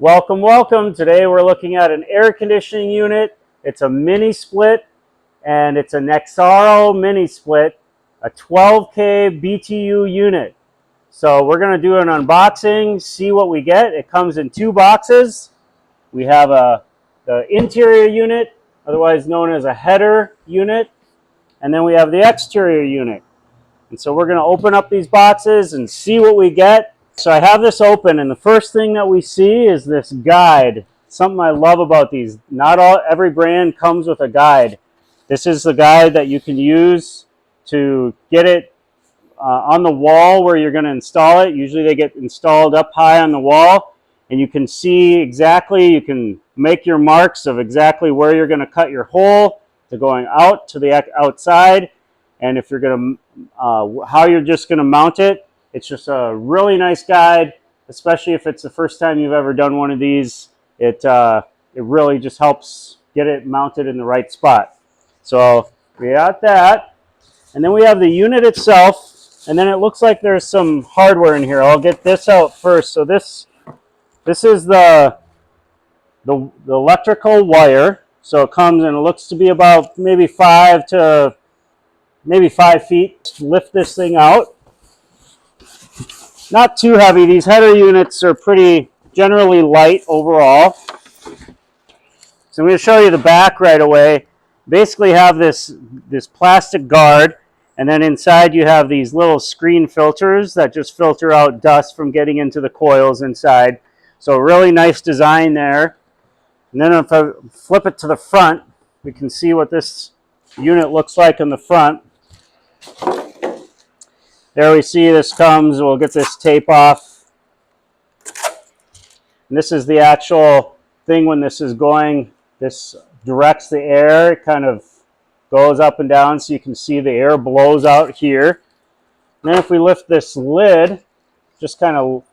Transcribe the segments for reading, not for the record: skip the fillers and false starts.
Welcome, welcome. Today we're looking at an air conditioning unit. It's a mini split and it's a Nexaro mini split, a 12K BTU unit. So we're going to do an unboxing, see what we get. It comes in two boxes. We have the interior unit, otherwise known as a header unit, and then we have the exterior unit. And so we're going to open up these boxes and see what we get. So I have this open, and the first thing that we see is this guide. Something I love about these. Not every brand comes with a guide. This is the guide that you can use to get it on the wall where you're going to install it. Usually they get installed up high on the wall, and you can see exactly, you can make your marks of exactly where you're going to cut your hole to going out to the outside, and if you're going to, how you're just going to mount it. It's just a really nice guide, especially if it's the first time you've ever done one of these. It really just helps get it mounted in the right spot. So we got that. And then we have the unit itself, and then it looks like there's some hardware in here. I'll get this out first. So this is the electrical wire. So it comes and it looks to be about maybe 5 feet. Lift this thing out. Not too heavy. These header units are pretty generally light overall. So I'm going to show you the back right away. Basically have this plastic guard, and then inside you have these little screen filters that just filter out dust from getting into the coils inside. So really nice design there. And then if I flip it to the front, we can see what this unit looks like on the front. There we see this comes, we'll get this tape off. And this is the actual thing when this is going. This directs the air, it kind of goes up and down so you can see the air blows out here. And then if we lift this lid, just kind of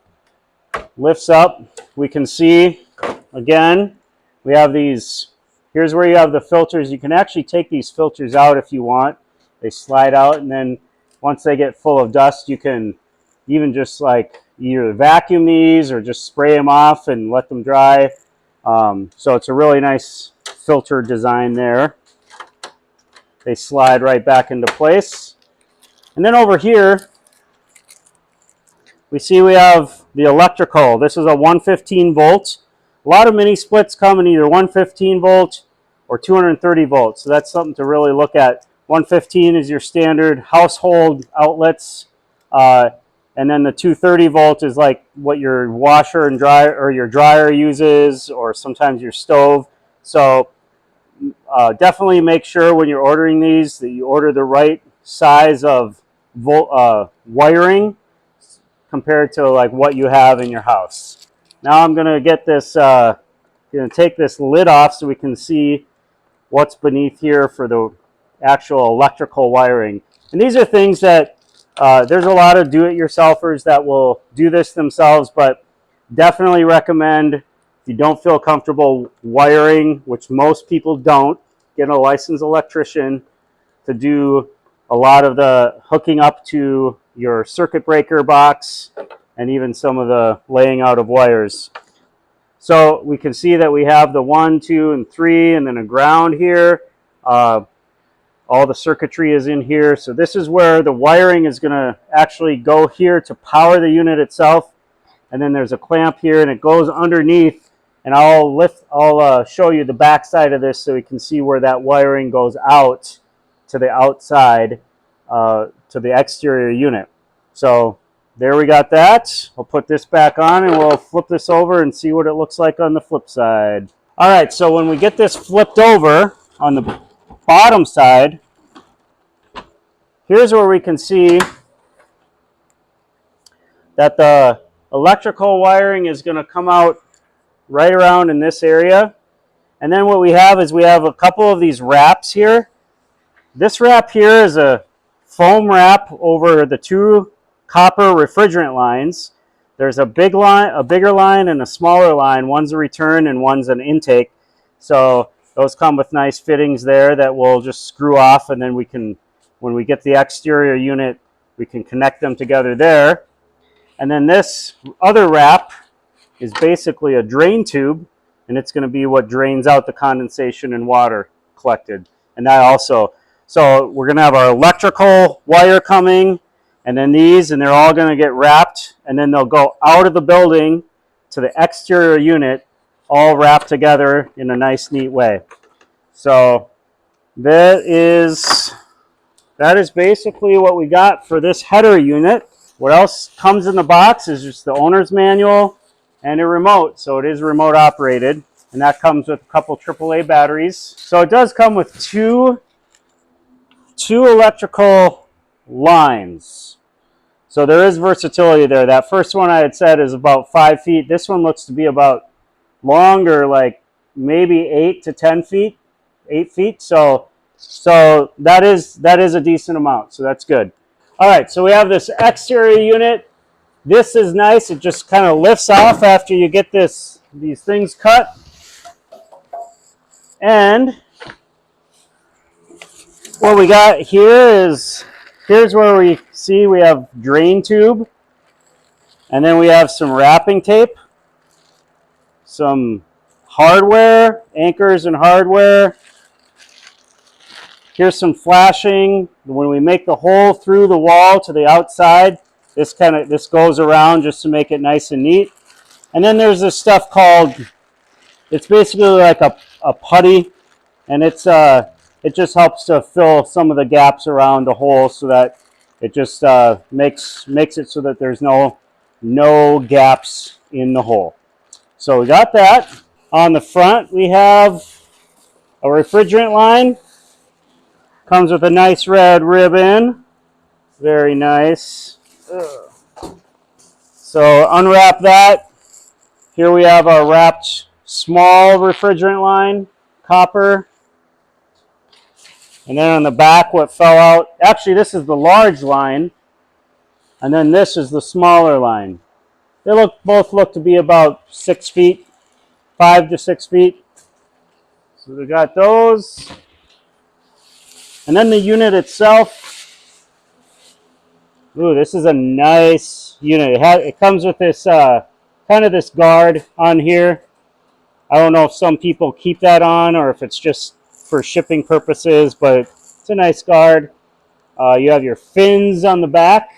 lifts up, we can see, again, we have these, here's where you have the filters. You can actually take these filters out if you want. They slide out, and then once they get full of dust, you can even just like either vacuum these or just spray them off and let them dry. So it's a really nice filter design there. They slide right back into place. And then over here, we see we have the electrical. This is a 115 volt. A lot of mini splits come in either 115 volt or 230 volts. So that's something to really look at. 115 is your standard household outlets, and then the 230 volt is like what your washer and dryer or your dryer uses, or sometimes your stove. So definitely make sure when you're ordering these that you order the right size of wiring compared to like what you have in your house. Now I'm going to get this, going to take this lid off so we can see what's beneath here for the actual electrical wiring. And these are things that there's a lot of do-it-yourselfers that will do this themselves, but definitely recommend, if you don't feel comfortable wiring, which most people don't, get a licensed electrician to do a lot of the hooking up to your circuit breaker box and even some of the laying out of wires. So we can see that we have the 1, 2, and 3, and then a ground here. All the circuitry is in here. So this is where the wiring is going to actually go here to power the unit itself. And then there's a clamp here, and it goes underneath. And I'll show you the back side of this so you can see where that wiring goes out to the outside, to the exterior unit. So there we got that. I'll put this back on, and we'll flip this over and see what it looks like on the flip side. All right, so when we get this flipped over on the bottom side, here's where we can see that the electrical wiring is going to come out right around in this area. And then what we have is we have a couple of these wraps here. This wrap here is a foam wrap over the two copper refrigerant lines. There's a bigger line and a smaller line. One's a return and one's an intake. So those come with nice fittings there that we'll just screw off, and then we can, when we get the exterior unit, we can connect them together there. And then this other wrap is basically a drain tube, and it's going to be what drains out the condensation and water collected. And that also, so we're going to have our electrical wire coming, and then these, and they're all going to get wrapped, and then they'll go out of the building to the exterior unit, all wrapped together in a nice, neat way. So that is basically what we got for this header unit. What else comes in the box is just the owner's manual and a remote. So it is remote operated, and that comes with a couple AAA batteries. So it does come with two electrical lines. So there is versatility there. That first one I had said is about 5 feet. This one looks to be about longer, like maybe 8 to 10 feet, 8 feet. So that is a decent amount. So that's good. All right, so we have this exterior unit. This is nice. It just kind of lifts off after you get these things cut. And what we got here is, here's where we see we have drain tube. And then we have some wrapping tape, some hardware, anchors and hardware. Here's some flashing. When we make the hole through the wall to the outside, this goes around just to make it nice and neat. And then there's this stuff called, it's basically like a putty, and it just helps to fill some of the gaps around the hole so that it just makes it so that there's no gaps in the hole. So we got that. On the front we have a refrigerant line. Comes with a nice red ribbon. Very nice. So unwrap that. Here we have our wrapped small refrigerant line, copper. And then on the back, what fell out, actually this is the large line, and then this is the smaller line. They both look to be about 6 feet, 5 to 6 feet. So we got those. And then the unit itself, ooh, this is a nice unit. It comes with this kind of this guard on here. I don't know if some people keep that on or if it's just for shipping purposes, but it's a nice guard. You have your fins on the back.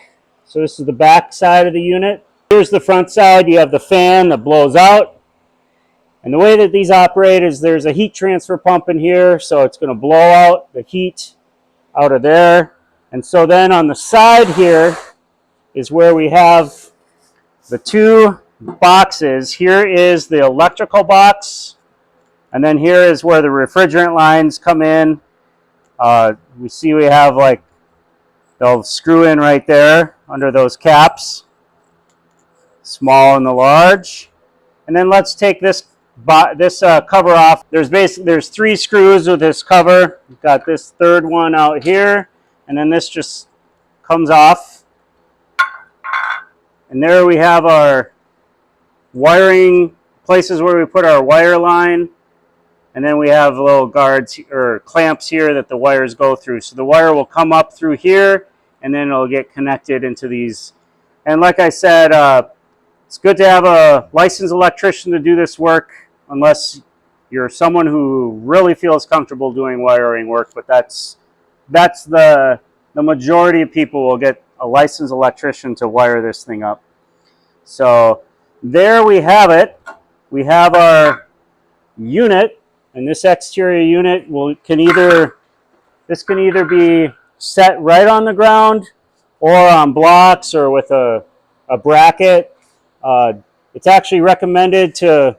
So this is the back side of the unit. Here's the front side. You have the fan that blows out. And the way that these operate is there's a heat transfer pump in here, so it's going to blow out the heat out of there. And so then on the side here is where we have the two boxes. Here is the electrical box, and then here is where the refrigerant lines come in. We see we have, like, they'll screw in right there under those caps, small and the large. And then let's take this cover off. There's 3 screws with this cover. We've got this third one out here, and then this just comes off. And there we have our wiring places where we put our wire line, and then we have little guards or clamps here that the wires go through. So the wire will come up through here, and then it'll get connected into these. And like I said, it's good to have a licensed electrician to do this work, unless you're someone who really feels comfortable doing wiring work. But that's the majority of people will get a licensed electrician to wire this thing up. So there we have it. We have our unit, and this exterior unit can either be set right on the ground or on blocks or with a bracket. It's actually recommended to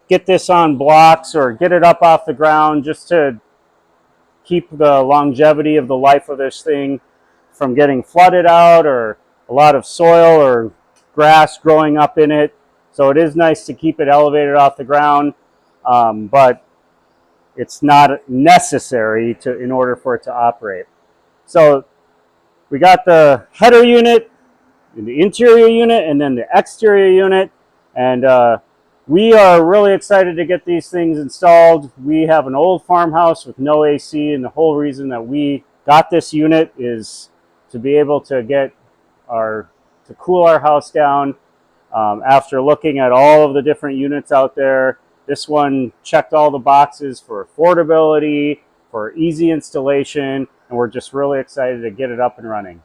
get this on blocks or get it up off the ground just to keep the longevity of the life of this thing from getting flooded out or a lot of soil or grass growing up in it. So it is nice to keep it elevated off the ground, but it's not necessary in order for it to operate. So we got the header unit, the interior unit, and then the exterior unit, and we are really excited to get these things installed. We have an old farmhouse with no AC, and the whole reason that we got this unit is to be able to cool our house down. After looking at all of the different units out there, this one checked all the boxes for affordability, for easy installation, and we're just really excited to get it up and running.